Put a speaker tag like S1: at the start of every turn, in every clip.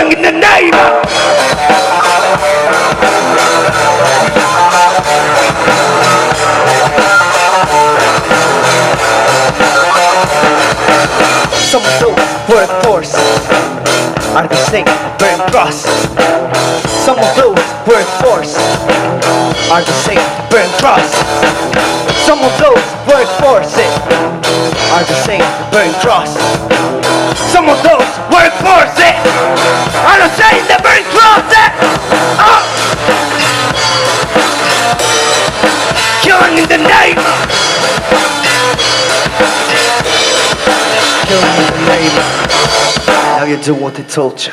S1: In the name. Some of those workforce are the same burn cross. Some of those workforce are the same burn cross. Some of those workforces are the same burn cross. Some of those workforces are the same that burn crosses. Killing in the name. Killing in the name. Now you do what they told you.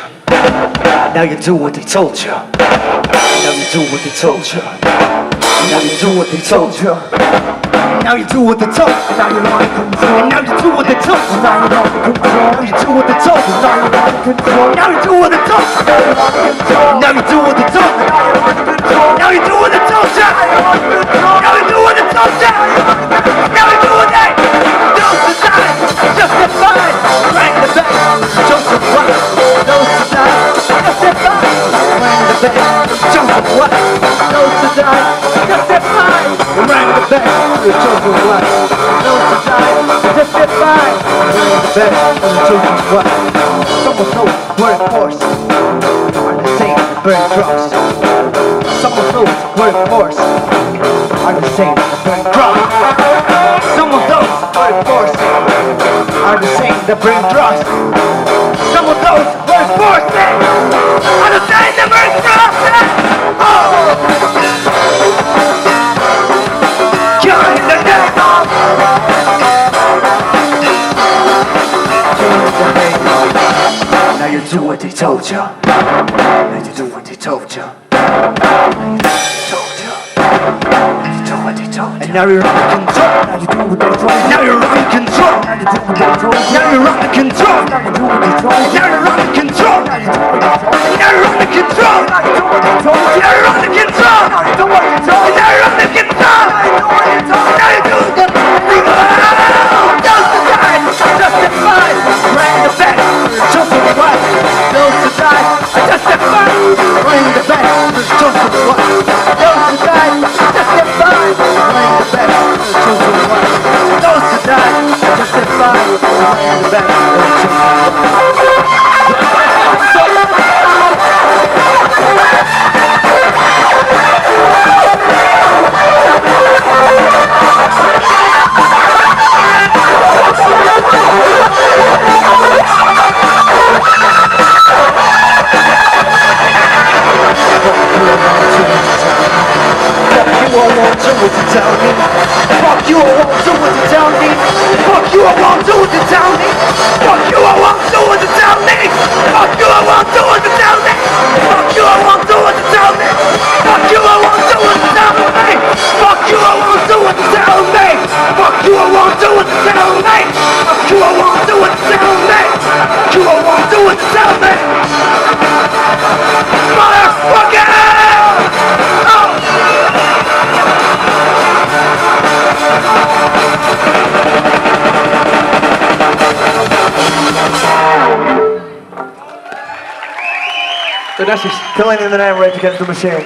S1: Now you do what they told you. Now you do what they told you. Now you do what they told you. Now you do what they told you. Now you're on control. And now you do what they told you. Now you're on control. Now you do what they told you. Now you're on control. Now you do what they told you. Now you do what they told you. Now you do what they told you. Now you do what they told you. Now you do what they don't decide. Justified. Right in the back. Joseph White. Those to die. Justified. Right in the back. Joseph White. Those to die. Justified. Right in the back. Joseph White. Those to die. Justified. Right in the back. Joseph White. Some of those workforce are the same burn cross. Some of those workforce are the same burn cross. Some of those workforce are the same that burn cross. Some of those workforce are the same that burn cross. Killing in the name. Killing in the name. Now you do what they told you. Now you do what they told you. And now you're under control. Now you do what they told you. Now you're under control. Now you do what they told you. Now you're under control. Now you do what they told you. Now you're under control. Now you do what they told you. Now you're under control. Now you do what they told you. Now you're under control. Now you do what they told you. Now you're under control. Now you do what they told you. Now you do what they told you. Justified. Justified. Right in the back. Joseph White. Those to die. Justified. Right in the back. Joseph White. Those to die. Justified. Right in the back. Joseph White. Those to die. Justified. Right in the back. Joseph White. Fuck you, I won't do what you tell me. Fuck you, I won't do what you tell me. Fuck you, I won't do what you tell me. Fuck you, I won't do what you tell me. Fuck you, I won't do what you tell me. Fuck you, I won't do what you tell me. Fuck you, I won't do what you tell me. Fuck you, I won't do what you tell me. Fuck you, I won't do what you tell me. Fuck you, I won't do what you tell me. Motherfucker! Gracias. Killing in the name, Rage Against the Machine.